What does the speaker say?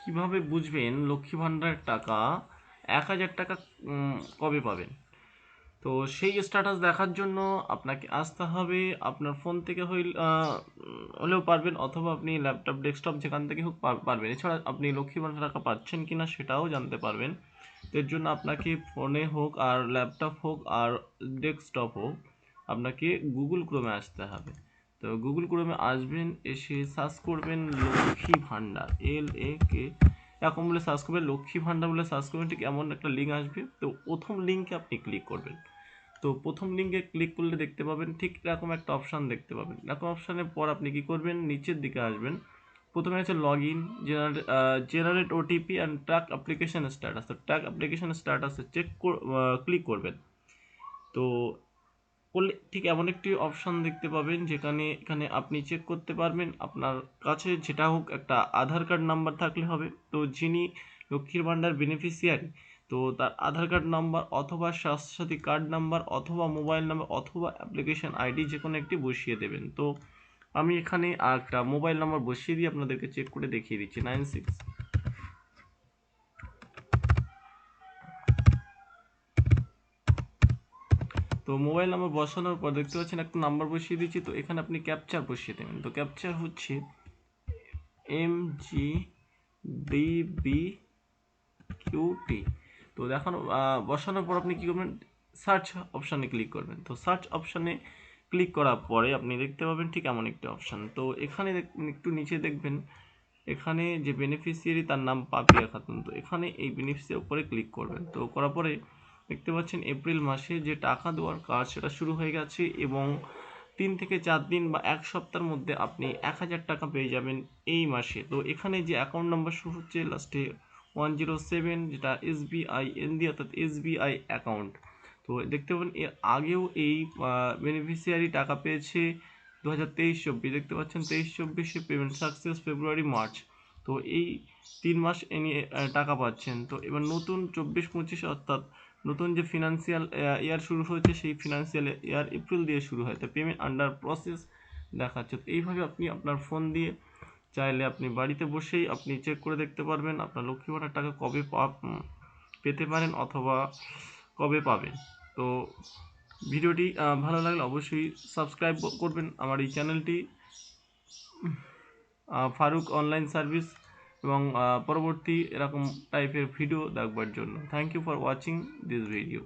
কিভাবে বুঝবেন লক্ষ্মী ভাণ্ডারের টাকা 1,000 টাকা কবে পাবেন। তো সেই স্ট্যাটাস দেখার জন্য আপনাকে আসতে হবে আপনার ফোন থেকে হলেও পারবেন, অথবা আপনি ল্যাপটপ ডেস্কটপ যেখান থেকে হোক পারবেন। এছাড়া আপনি লক্ষ্মী ভাণ্ডার টাকা পাচ্ছেন কিনা সেটাও জানতে পারবেন। তো এর জন্য আপনাকে ফোনে হোক আর ল্যাপটপ হোক আর ডেস্কটপ হোক, আপনাকে গুগল ক্রোমে আসতে হবে। তো গুগল ক্রোমে আসবেন, এসে সার্চ করবেন লক্ষ্মী ভাণ্ডার, LAK এরকম বলে সার্চ করবেন, লক্ষ্মী ভাণ্ডার বলে সার্চ করবেন, ঠিক এমন একটা লিঙ্ক আসবে। তো প্রথম লিঙ্কে আপনি ক্লিক করবেন। তো প্রথম লিঙ্কে ক্লিক করলে দেখতে পাবেন ঠিক এরকম একটা অপশান দেখতে পাবেন। এরকম অপশানের পর আপনি কি করবেন, নিচের দিকে আসবেন। প্রথমে আছে log in, generate OTP and track application status. তো ট্র্যাক অ্যাপ্লিকেশন স্ট্যাটাসে ক্লিক করবেন। তো করলে ঠিক এমন একটি অপশান দেখতে পাবেন যেখানে এখানে আপনি চেক করতে পারবেন আপনার কাছে যেটা হোক একটা আধার কার্ড নাম্বার থাকলে হবে। তো যিনি লক্ষ্মীর ভাণ্ডার বেনিফিশিয়ারি, তো তার আধার কার্ড নাম্বার অথবা স্বাস্থ্যসাথী কার্ড নাম্বার অথবা মোবাইল নাম্বার অথবা অ্যাপ্লিকেশন আইডি যে কোনো একটি বসিয়ে দেবেন। তো আমি এখানে একটা মোবাইল নাম্বার বসিয়ে দিয়ে আপনাদেরকে চেক করে দেখিয়ে দিচ্ছি। 96। তো মোবাইল নাম্বার বসানোর পর দেখতে পাচ্ছেন একটা নাম্বার বসিয়ে দিচ্ছি। তো এখানে আপনি ক্যাপচার বসিয়ে দেবেন। তো ক্যাপচার হচ্ছে MGBBQT। তো দেখানো বসানোর পর আপনি কী করবেন, সার্চ অপশানে ক্লিক করবেন। তো সার্চ অপশানে ক্লিক করার পরে আপনি দেখতে পাবেন ঠিক এমন একটি অপশান। তো এখানে একটু নিচে দেখবেন, এখানে যে বেনিফিশিয়ারি তার নাম পাপিয়া খাতুন। তো এখানে এই বেনিফিশিয়ারির উপরে ক্লিক করবেন। তো করার পরে দেখতে পাচ্ছেন এপ্রিল মাসে যে টাকা দেওয়ার কাজ সেটা শুরু হয়ে গেছে, এবং 3 থেকে 4 দিন বা 1 সপ্তাহের মধ্যে আপনি 1,000 টাকা পেয়ে যাবেন এই মাসে। তো এখানে যে অ্যাকাউন্ট নাম্বার শুরু হচ্ছে লাস্টে 107, যেটা SBIND অর্থাৎ SBI অ্যাকাউন্ট। তো দেখতে পাবেন এর আগেও এই বেনিফিশিয়ারি টাকা পেয়েছে 2023-24। দেখতে পাচ্ছেন 23-24 পেমেন্ট সাকসেস, ফেব্রুয়ারি মার্চ। তো এই 3 মাস এ নিয়ে টাকা পাচ্ছেন। তো এবার নতুন 24-25 অর্থাৎ নতুন যে ফিনান্সিয়াল ইয়ার শুরু হয়েছে সেই ফিনান্সিয়াল ইয়ার এপ্রিল দিয়ে শুরু হয়। তো পেমেন্ট আন্ডার প্রসেস দেখাচ্ছে। তো এইভাবে আপনি আপনার ফোন দিয়ে চাইলে আপনি বাড়িতে বসেই আপনি চেক করে দেখতে পারবেন আপনার লক্ষ্মী ভাণ্ডার টাকা কবে পেতে পারেন অথবা কবে পাবেন। তো ভিডিওটি ভালো লাগলে অবশ্যই সাবস্ক্রাইব করবেন আমার এই চ্যানেলটি, ফারুক অনলাইন সার্ভিস, এবং পরবর্তী এরকম টাইপের ভিডিও দেখবার জন্য। Thank you for watching this video.